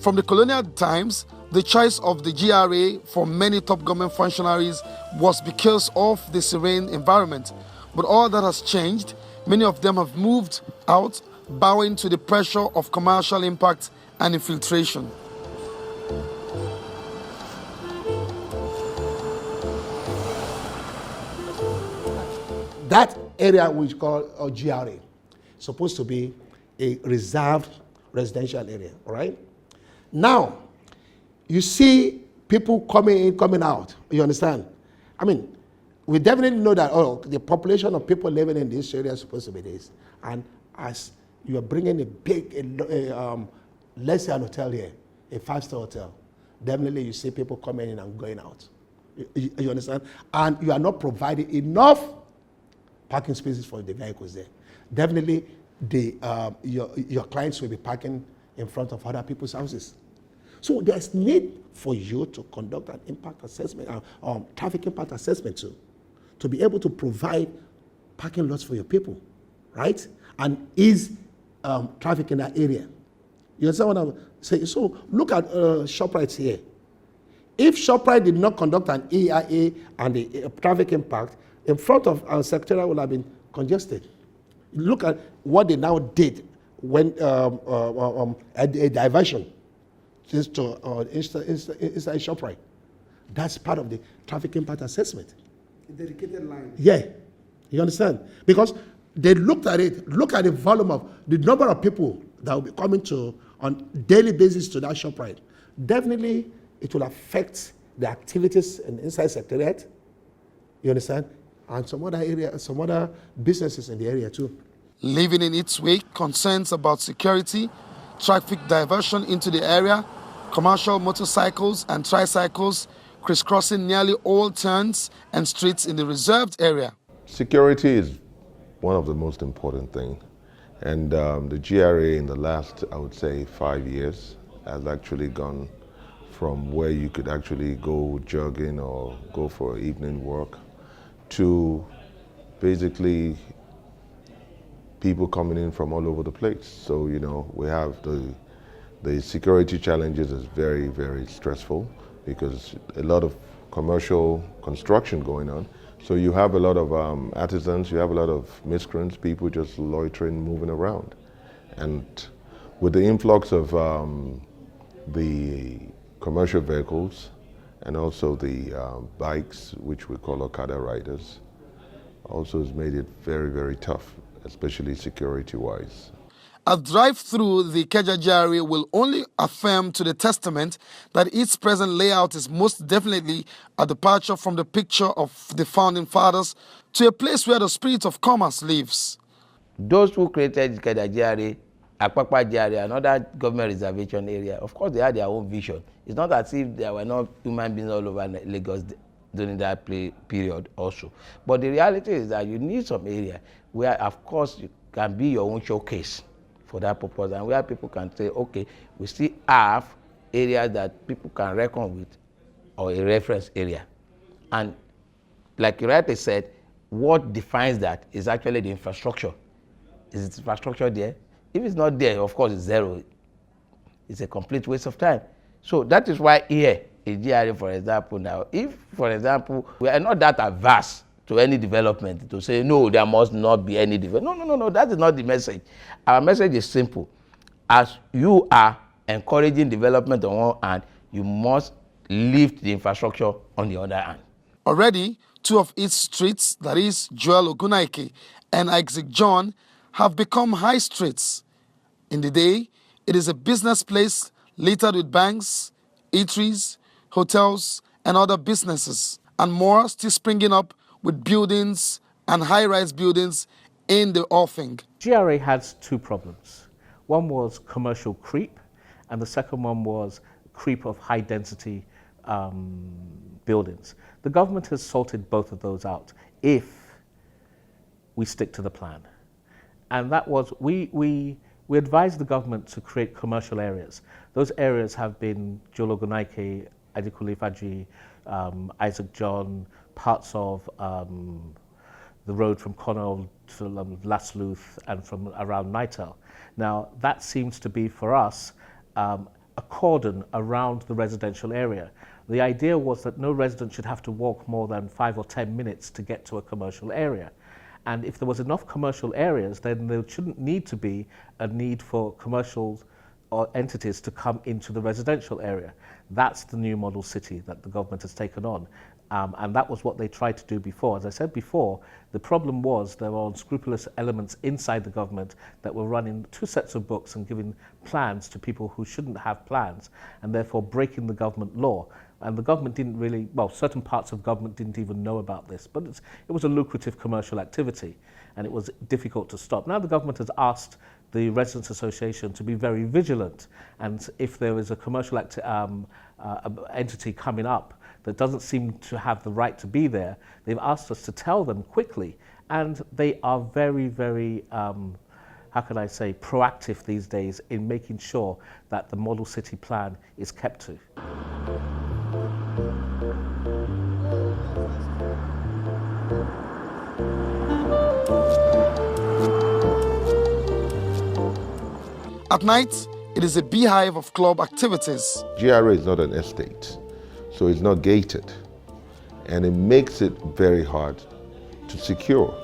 From the colonial times, the choice of the GRA for many top government functionaries was because of the serene environment. But all that has changed. Many of them have moved out, bowing to the pressure of commercial impact and infiltration. That area which call GRA is supposed to be a reserved residential area, all right? Now, you see people coming in, coming out, you understand? I mean, we definitely know that the population of people living in this area is supposed to be this. And as you are bringing a big, let's say an hotel here, a 5-star hotel, definitely you see people coming in and going out. You understand? And you are not providing enough parking spaces for the vehicles there. Definitely, your clients will be parking in front of other people's houses. So there's need for you to conduct an impact assessment, traffic impact assessment to be able to provide parking lots for your people, right? And ease traffic in that area. You understand what I'm saying? So look at ShopRite here. If ShopRite did not conduct an EIA and the traffic impact, in front of Secretariat would have been congested. Look at what they now did when a diversion to inside ShopRite. That's part of the traffic impact assessment. A dedicated line. Yeah, you understand? Because they looked at it, look at the volume of the number of people that will be coming on daily basis to that ShopRite. Definitely, it will affect the activities inside Secretariat. You understand? And some other area, some other businesses in the area too. Living in its wake, concerns about security, traffic diversion into the area, commercial motorcycles and tricycles crisscrossing nearly all turns and streets in the reserved area. Security is one of the most important things. And the GRA in the last, I would say, 5 years has actually gone from where you could actually go jogging or go for evening walk to basically people coming in from all over the place. So, you know, we have the security challenges is very, very stressful because a lot of commercial construction going on. So you have a lot of artisans, you have a lot of miscreants, people just loitering, moving around. And with the influx of the commercial vehicles and also the bikes, which we call Okada riders, also has made it very, very tough, especially security-wise. A drive through the Ikeja GRA will only affirm to the testament that its present layout is most definitely a departure from the picture of the founding fathers to a place where the spirit of commerce lives. Those who created Ikeja GRA, Apapa GRA, another government reservation area, of course they had their own vision. It's not as if there were not human beings all over Lagos during that period also. But the reality is that you need some area where, of course, you can be your own showcase for that purpose, and where people can say, okay, we still have areas that people can reckon with, or a reference area. And like you rightly said, what defines that is actually the infrastructure. Is the infrastructure there? If it's not there, of course, it's zero. It's a complete waste of time. So that is why here, in GRA, for example, now, if, for example, we are not that averse to any development, to say, no, there must not be any development. No, that is not the message. Our message is simple. As you are encouraging development on one hand, you must lift the infrastructure on the other hand. Already, two of its streets, that is Joel Ogunaike and Isaac John, have become high streets. In the day, it is a business place littered with banks, eateries, hotels, and other businesses, and more still springing up with buildings and high-rise buildings in the offing. GRA has two problems. One was commercial creep, and the second one was creep of high-density buildings. The government has sorted both of those out if we stick to the plan. And that was, we advised the government to create commercial areas. Those areas have been Joel Ogunaike, Adikule Faji, Isaac John, parts of the road from Connell to Lasluth and from around Nightel. Now, that seems to be, for us, a cordon around the residential area. The idea was that no resident should have to walk more than 5 or 10 minutes to get to a commercial area. And if there was enough commercial areas, then there shouldn't need to be a need for commercial or entities to come into the residential area. That's the new model city that the government has taken on. And that was what they tried to do before. As I said before, the problem was there were unscrupulous elements inside the government that were running 2 sets of books and giving plans to people who shouldn't have plans, and therefore breaking the government law. And the government didn't really, well, certain parts of government didn't even know about this, but it was a lucrative commercial activity, and it was difficult to stop. Now the government has asked the Residents Association to be very vigilant, and if there is a commercial entity coming up that doesn't seem to have the right to be there, they've asked us to tell them quickly, and they are very, very, how can I say, proactive these days in making sure that the model city plan is kept to. At night, it is a beehive of club activities. GRA is not an estate, so it's not gated. And it makes it very hard to secure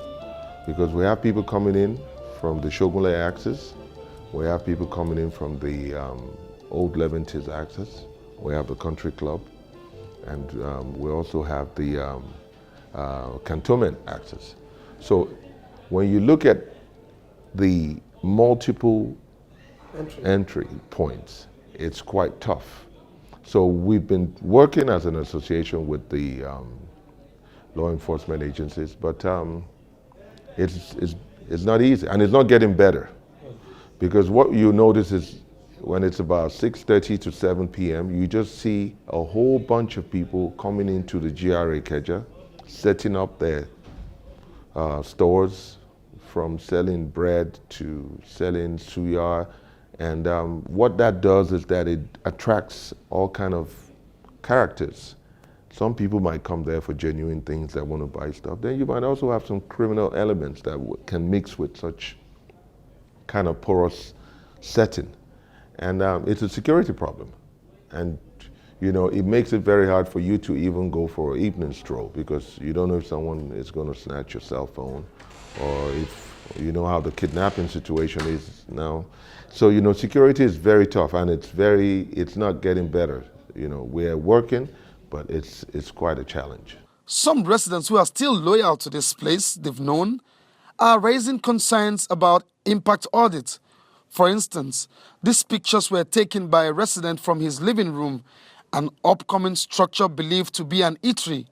because we have people coming in from the Shogunle axis, we have people coming in from the old Leventis axis, we have the country club, and we also have the cantonment axis. So when you look at the multiple entry points, it's quite tough. So we've been working as an association with the law enforcement agencies, but it's not easy, and it's not getting better. Because what you notice is when it's about 6:30 to 7 p.m., you just see a whole bunch of people coming into the GRA Ikeja, setting up their stores, from selling bread to selling suya. And what that does is that it attracts all kind of characters. Some people might come there for genuine things that want to buy stuff. Then you might also have some criminal elements that can mix with such kind of porous setting. And it's a security problem. And you know, it makes it very hard for you to even go for an evening stroll because you don't know if someone is going to snatch your cell phone or if you know how the kidnapping situation is now. So, you know, security is very tough and it's not getting better. You know, we're working, but it's quite a challenge. Some residents who are still loyal to this place they've known are raising concerns about impact audit. For instance, these pictures were taken by a resident from his living room, an upcoming structure believed to be an eatery.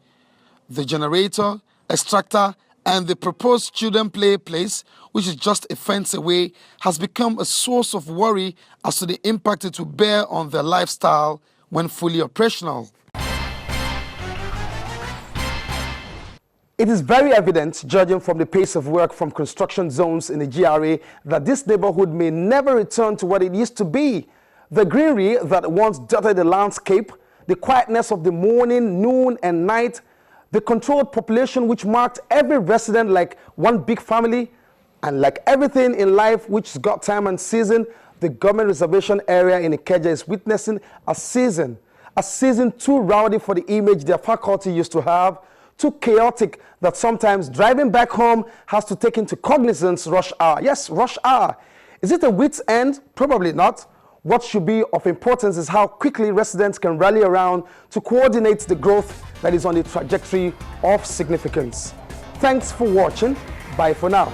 The generator, extractor, and the proposed children play place, which is just a fence away, has become a source of worry as to the impact it will bear on their lifestyle when fully operational. It is very evident, judging from the pace of work from construction zones in the GRA, that this neighborhood may never return to what it used to be. The greenery that once dotted the landscape, the quietness of the morning, noon, and night, the controlled population which marked every resident like one big family, and like everything in life which's got time and season, the government reservation area in Ikeja is witnessing a season too rowdy for the image their faculty used to have, too chaotic that sometimes driving back home has to take into cognizance rush hour. Yes, rush hour. Is it a wit's end? Probably not. What should be of importance is how quickly residents can rally around to coordinate the growth that is on the trajectory of significance. Thanks for watching. Bye for now.